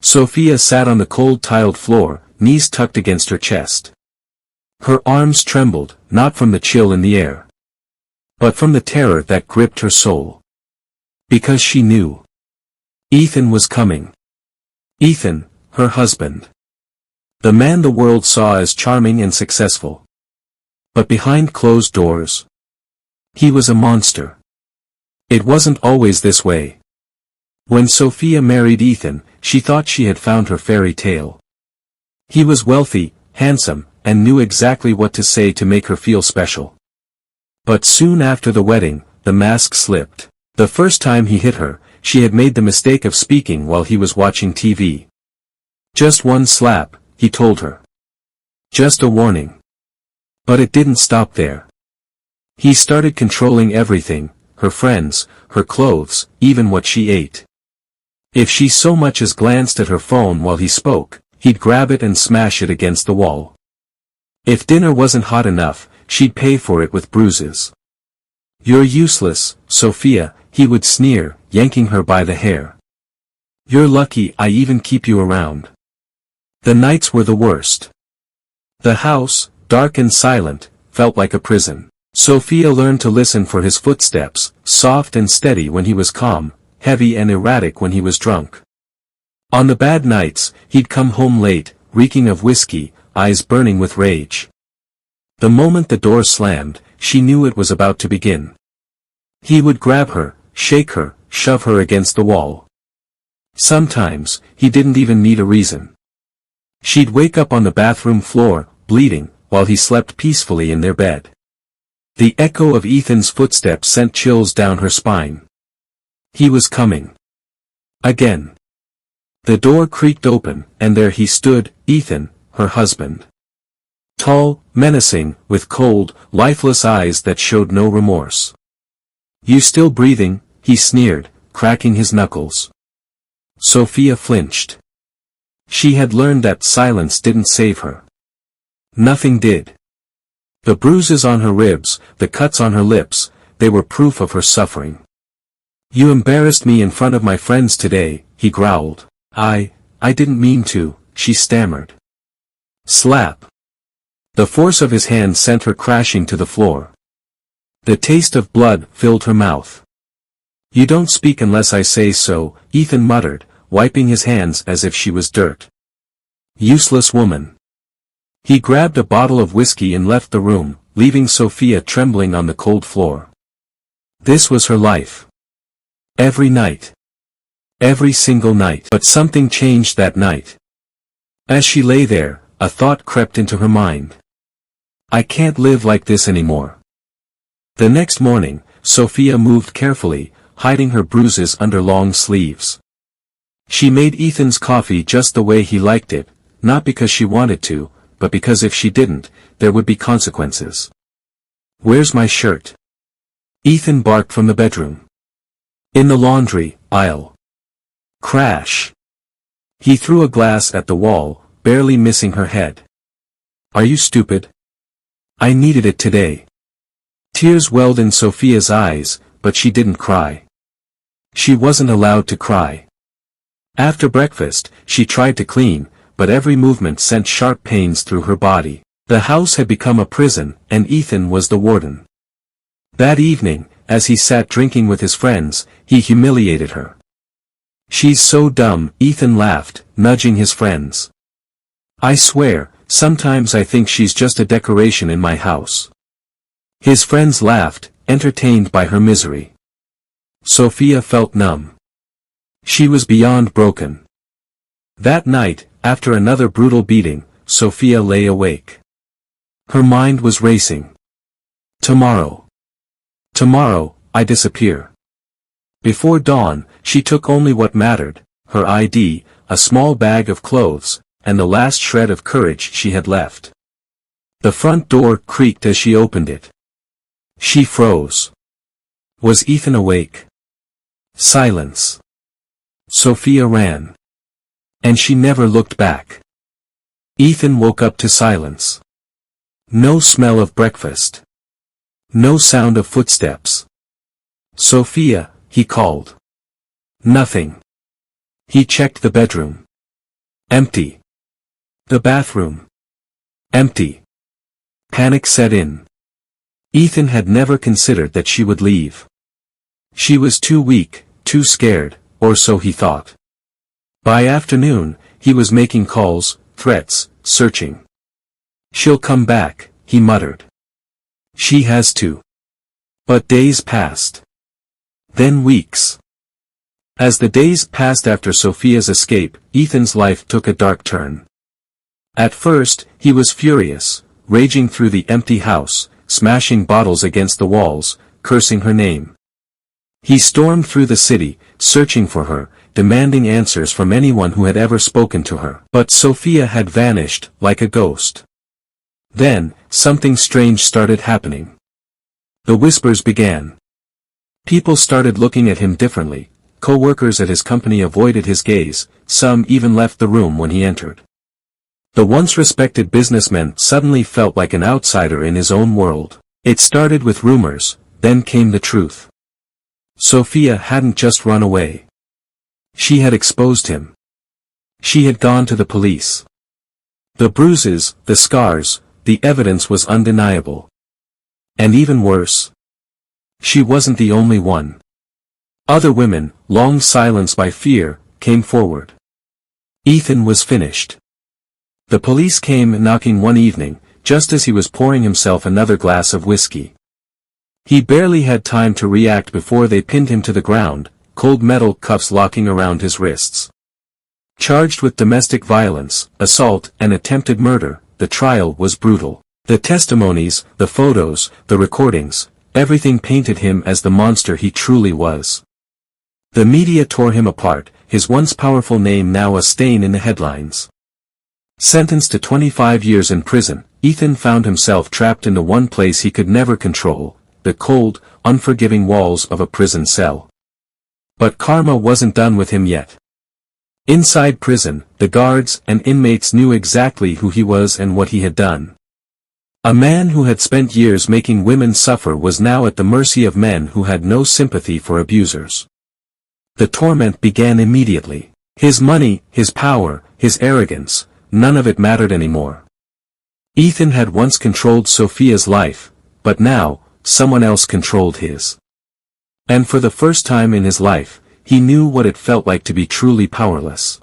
Sophia sat on the cold tiled floor, knees tucked against her chest. Her arms trembled, not from the chill in the air, but from the terror that gripped her soul. Because she knew. Ethan was coming. Ethan, her husband. The man the world saw as charming and successful. But behind closed doors, he was a monster. It wasn't always this way. When Sophia married Ethan, she thought she had found her fairy tale. He was wealthy, handsome, and knew exactly what to say to make her feel special. But soon after the wedding, the mask slipped. The first time he hit her, she had made the mistake of speaking while he was watching TV. Just one slap, he told her. Just a warning. But it didn't stop there. He started controlling everything, her friends, her clothes, even what she ate. If she so much as glanced at her phone while he spoke, he'd grab it and smash it against the wall. If dinner wasn't hot enough, she'd pay for it with bruises. "You're useless, Sophia," he would sneer, yanking her by the hair. "You're lucky I even keep you around." The nights were the worst. The house, dark and silent, felt like a prison. Sophia learned to listen for his footsteps, soft and steady when he was calm, heavy and erratic when he was drunk. On the bad nights, he'd come home late, reeking of whiskey, eyes burning with rage. The moment the door slammed, she knew it was about to begin. He would grab her, shake her, shove her against the wall. Sometimes, he didn't even need a reason. She'd wake up on the bathroom floor, bleeding, while he slept peacefully in their bed. The echo of Ethan's footsteps sent chills down her spine. He was coming. Again. The door creaked open, and there he stood, Ethan, her husband. Tall, menacing, with cold, lifeless eyes that showed no remorse. "You still breathing?" he sneered, cracking his knuckles. Sophia flinched. She had learned that silence didn't save her. Nothing did. The bruises on her ribs, the cuts on her lips, they were proof of her suffering. "You embarrassed me in front of my friends today," he growled. I didn't mean to," she stammered. Slap. The force of his hand sent her crashing to the floor. The taste of blood filled her mouth. "You don't speak unless I say so," Ethan muttered, wiping his hands as if she was dirt. "Useless woman." He grabbed a bottle of whiskey and left the room, leaving Sophia trembling on the cold floor. This was her life. Every night. Every single night. But something changed that night. As she lay there, a thought crept into her mind. "I can't live like this anymore." The next morning, Sophia moved carefully, hiding her bruises under long sleeves. She made Ethan's coffee just the way he liked it, not because she wanted to, but because if she didn't, there would be consequences. "Where's my shirt?" Ethan barked from the bedroom. "In the laundry aisle." Crash. He threw a glass at the wall, barely missing her head. "Are you stupid? I needed it today." Tears welled in Sophia's eyes, but she didn't cry. She wasn't allowed to cry. After breakfast, she tried to clean, but every movement sent sharp pains through her body. The house had become a prison, and Ethan was the warden. That evening, as he sat drinking with his friends, he humiliated her. "She's so dumb," Ethan laughed, nudging his friends. "I swear, sometimes I think she's just a decoration in my house." His friends laughed, entertained by her misery. Sophia felt numb. She was beyond broken. That night, after another brutal beating, Sophia lay awake. Her mind was racing. Tomorrow. Tomorrow, I disappear. Before dawn, she took only what mattered, her ID, a small bag of clothes, and the last shred of courage she had left. The front door creaked as she opened it. She froze. Was Ethan awake? Silence. Sophia ran. And she never looked back. Ethan woke up to silence. No smell of breakfast. No sound of footsteps. "Sophia," he called. Nothing. He checked the bedroom. Empty. The bathroom. Empty. Panic set in. Ethan had never considered that she would leave. She was too weak, too scared, or so he thought. By afternoon, he was making calls, threats, searching. "She'll come back," he muttered. "She has to." But days passed. Then weeks. As the days passed after Sophia's escape, Ethan's life took a dark turn. At first, he was furious, raging through the empty house, smashing bottles against the walls, cursing her name. He stormed through the city, searching for her, demanding answers from anyone who had ever spoken to her. But Sophia had vanished, like a ghost. Then, something strange started happening. The whispers began. People started looking at him differently. Co-workers at his company avoided his gaze, some even left the room when he entered. The once respected businessman suddenly felt like an outsider in his own world. It started with rumors, then came the truth. Sophia hadn't just run away. She had exposed him. She had gone to the police. The bruises, the scars, the evidence was undeniable. And even worse, she wasn't the only one. Other women, long silenced by fear, came forward. Ethan was finished. The police came knocking one evening, just as he was pouring himself another glass of whiskey. He barely had time to react before they pinned him to the ground, cold metal cuffs locking around his wrists. Charged with domestic violence, assault, and attempted murder, the trial was brutal. The testimonies, the photos, the recordings, everything painted him as the monster he truly was. The media tore him apart, his once powerful name now a stain in the headlines. Sentenced to 25 years in prison, Ethan found himself trapped in the one place he could never control, the cold, unforgiving walls of a prison cell. But karma wasn't done with him yet. Inside prison, the guards and inmates knew exactly who he was and what he had done. A man who had spent years making women suffer was now at the mercy of men who had no sympathy for abusers. The torment began immediately. His money, his power, his arrogance, none of it mattered anymore. Ethan had once controlled Sophia's life, but now, someone else controlled his. And for the first time in his life, he knew what it felt like to be truly powerless.